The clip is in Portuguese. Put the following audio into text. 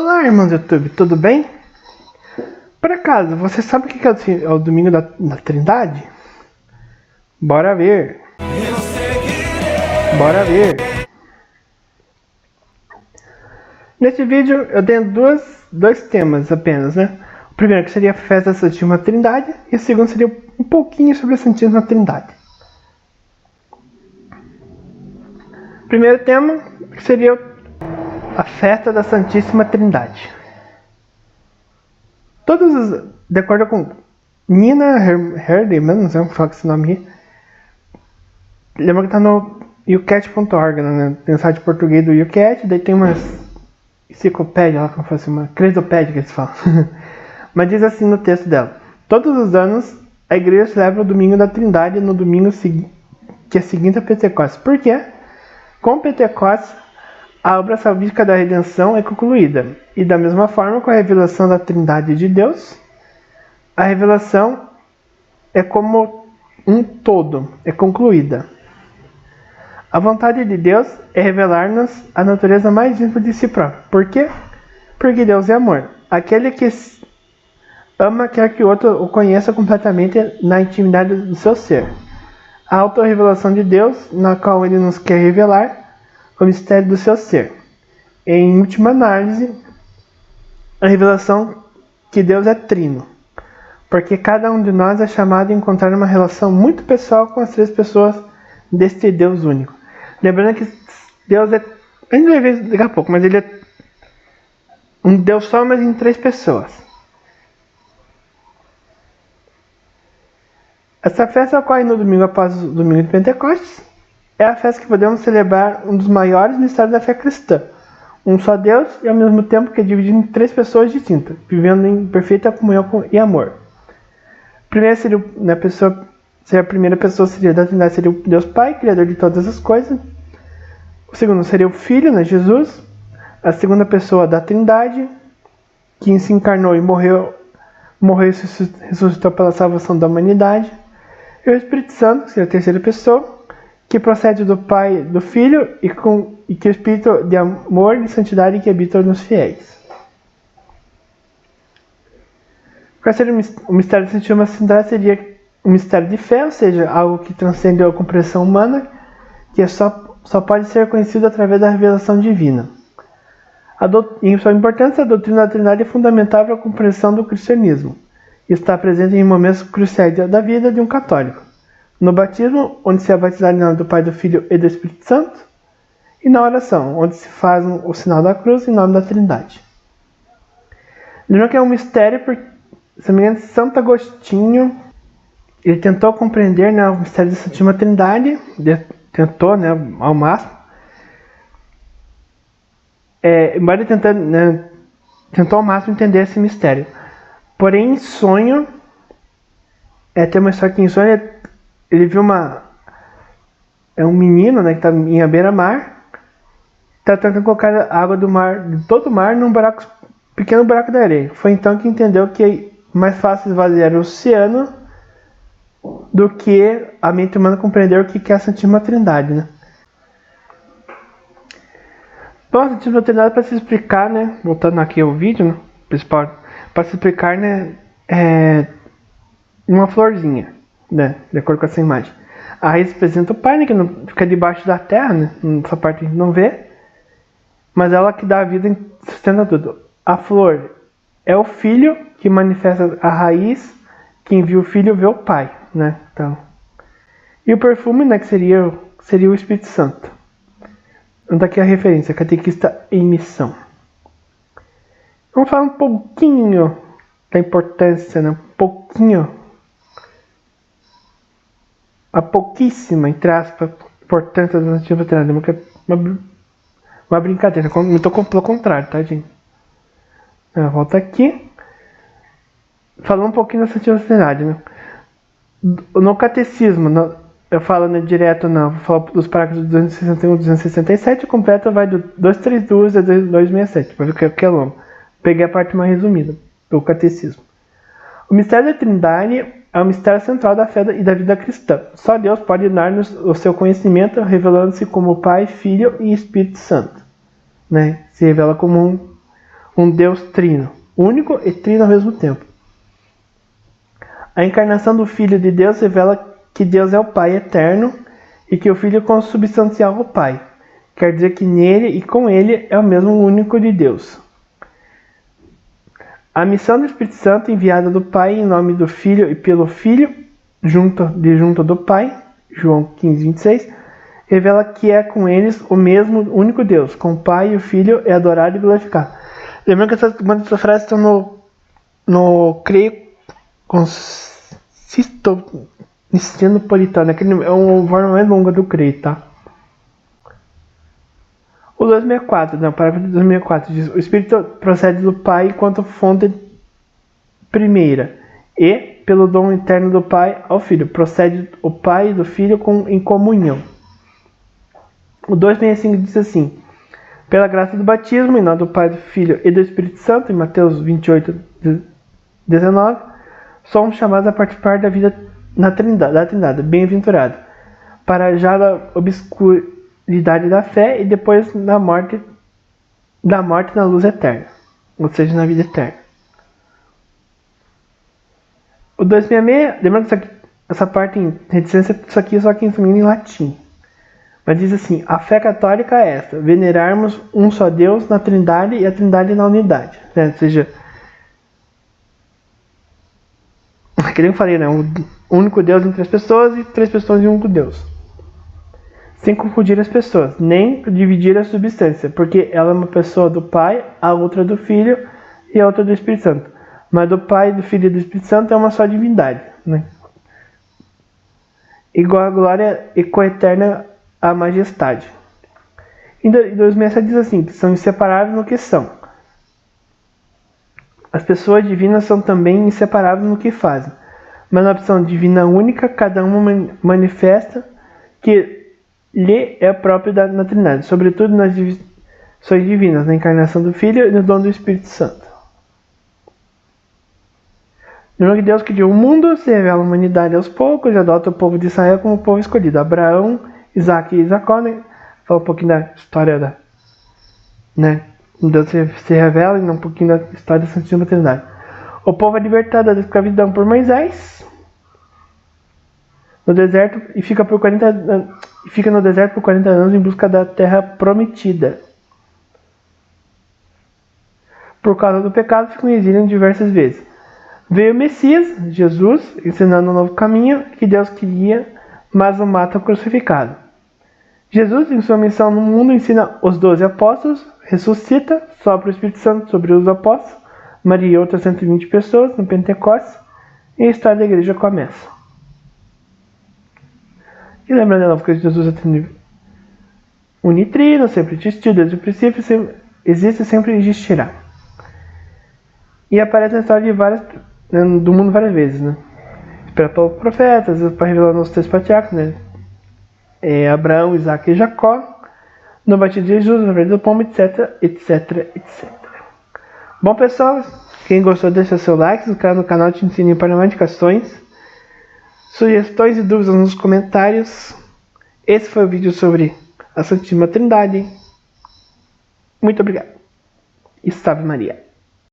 Olá, irmãos do YouTube, tudo bem? Por acaso, você sabe o que é o domingo da Trindade? Bora ver! Bora ver! Nesse vídeo eu tenho dois temas apenas, né? O primeiro que seria a festa da Santíssima Trindade e o segundo seria um pouquinho sobre a Santíssima Trindade. O primeiro tema seria a festa da Santíssima Trindade. De acordo com Nina Herdman, não sei como fala esse nome aqui, lembra que tá no ucat.org, né? Tem o site português do ucat, daí tem umas enciclopédia lá, como se fosse uma credopédia que eles falam. Mas diz assim no texto dela: todos os anos a igreja celebra o domingo da Trindade no domingo que é seguinte a Pentecostes. Por quê? Com Pentecostes, a obra salvífica da redenção é concluída. E da mesma forma, com a revelação da Trindade de Deus, a revelação é como um todo, é concluída. A vontade de Deus é revelar-nos a natureza mais íntima de si próprio. Por quê? Porque Deus é amor. Aquele que ama quer que o outro o conheça completamente na intimidade do seu ser. A autorrevelação de Deus, na qual Ele nos quer revelar o mistério do seu ser. Em última análise, a revelação que Deus é trino. Porque cada um de nós é chamado a encontrar uma relação muito pessoal com as três pessoas deste Deus único. Lembrando que Deus é... A gente vai ver daqui a pouco, mas Ele é um Deus só, mas em três pessoas. Essa festa ocorre no domingo após o domingo de Pentecostes. É a festa que podemos celebrar um dos maiores mistérios da fé cristã. Um só Deus e ao mesmo tempo que é dividido em três pessoas distintas, vivendo em perfeita comunhão e amor. Primeiro seria a primeira pessoa seria da Trindade, seria o Deus Pai, Criador de todas as coisas. O segundo seria o Filho, né, Jesus. A segunda pessoa da Trindade, que se encarnou e morreu e ressuscitou pela salvação da humanidade. E o Espírito Santo, que seria a terceira pessoa, que procede do Pai, do Filho e que é o Espírito de amor e de santidade que habita nos fiéis. Qual seria o mistério da Santíssima Trindade? Seria um mistério de fé, ou seja, algo que transcende a compreensão humana, que só pode ser conhecido através da revelação divina. Em sua importância, a doutrina da Trindade é fundamental para a compreensão do cristianismo e está presente em momentos cruciais da vida de um católico. No batismo, onde se é batizado em nome do Pai, do Filho e do Espírito Santo. E na oração, onde se faz o sinal da cruz em nome da Trindade. Lembra que é um mistério porque, se não me engano, Santo Agostinho, ele tentou compreender, né, o mistério da Santíssima Trindade, tentou, né, ao máximo. Embora ele tentou ao máximo entender esse mistério. Porém, em sonho, tem uma história que em sonho ele viu um menino, né, que está em beira-mar, está tentando colocar a água de todo o mar num pequeno buraco da areia. Foi então que entendeu que é mais fácil esvaziar o oceano do que a mente humana compreender o que é a Santíssima Trindade, né? Bom, a Santíssima Trindade, para se explicar, né, voltando aqui ao vídeo, né, principal, para se explicar, né, uma florzinha, né, de acordo com essa imagem. A raiz representa o Pai, né, que não fica debaixo da terra, né, essa parte a gente não vê, mas ela que dá a vida e sustenta tudo. A flor é o Filho que manifesta a raiz, quem viu o Filho vê o Pai, né, então. E o perfume, né, que seria o Espírito Santo. Então aqui a referência, catequista em missão. Vamos falar um pouquinho da importância, né, a pouquíssima, entre aspas, importância da Santíssima Trindade. Uma brincadeira, não estou pelo contrário, tá, gente? Volta aqui. Falando um pouquinho da Santíssima Trindade, né? No catecismo, eu falo, né, direto, vou falar dos parágrafos 261 e 267, completo vai do 232 a 267, para ver o que é longo. Peguei a parte mais resumida do catecismo. O mistério da Trindade é o mistério central da fé e da vida cristã. Só Deus pode dar-nos o seu conhecimento, revelando-se como Pai, Filho e Espírito Santo, né? Se revela como um Deus trino, único e trino ao mesmo tempo. A encarnação do Filho de Deus revela que Deus é o Pai eterno e que o Filho é consubstancial ao Pai. Quer dizer que nele e com ele é o mesmo único de Deus. A missão do Espírito Santo, enviada do Pai em nome do Filho e pelo Filho, junto do Pai, João 15, 26, revela que é com eles o mesmo único Deus, com o Pai e o Filho é adorado e glorificado. Lembrando que algumas dessas frases estão no creio consistopolitano, é uma forma mais longa do creio, tá? O 264, o parágrafo de 264 diz: o Espírito procede do Pai enquanto fonte primeira, e, pelo dom eterno do Pai ao Filho, procede o Pai e do Filho em comunhão. O 265 diz assim: pela graça do batismo, em nome do Pai, do Filho e do Espírito Santo, em Mateus 28, 19, somos chamados a participar da vida da Trindade, bem-aventurado, para já da obscuridade da fé e depois da morte na luz eterna, ou seja, na vida eterna. O 266, lembrando que essa parte em reticência, isso aqui é só que em latim. Mas diz assim: a fé católica é esta, venerarmos um só Deus na Trindade e a Trindade na unidade. Né? Ou seja, que nem eu falei, né? Um único Deus em 3 pessoas e 3 pessoas em um único Deus. Sem confundir as pessoas, nem dividir a substância, porque ela é uma pessoa do Pai, a outra do Filho e a outra do Espírito Santo. Mas do Pai, do Filho e do Espírito Santo é uma só divindade, né? Igual a glória e coeterna à majestade. Em 267 diz assim, que são inseparáveis no que são. As pessoas divinas são também inseparáveis no que fazem. Mas na opção divina única, cada uma manifesta que lhe é próprio na Trindade, sobretudo nas divisões divinas, na encarnação do Filho e no dom do Espírito Santo. No que Deus criou o mundo, se revela a humanidade aos poucos e adota o povo de Israel como o povo escolhido. Abraão, Isaac e Jacó, né? Fala um pouquinho da história né? Deus se revela e um pouquinho da história da Santíssima Trindade. O povo é libertado da escravidão por Moisés no deserto e fica no deserto por 40 anos em busca da terra prometida. Por causa do pecado, ficam em exílio diversas vezes. Veio o Messias, Jesus, ensinando um novo caminho que Deus queria, mas o mata crucificado. Jesus, em sua missão no mundo, ensina os 12 apóstolos, ressuscita, sopra o Espírito Santo sobre os apóstolos, Maria e outras 120 pessoas no Pentecostes, e a história da igreja começa. E lembrando de novo que Jesus é unitrino, sempre existiu desde o princípio, existe e sempre existirá. E aparece na história do mundo várias vezes, né? Espera para profetas, para revelar nos 3 patriarcas, né? Abraão, Isaac e Jacó, no batismo de Jesus, na verdade do pombo, etc, etc, etc. Bom, pessoal, quem gostou, deixa seu like, se inscreve no canal, ative o sininho para notificações, sugestões e dúvidas nos comentários. Esse foi o vídeo sobre a Santíssima Trindade. Muito obrigado. E Salve Maria.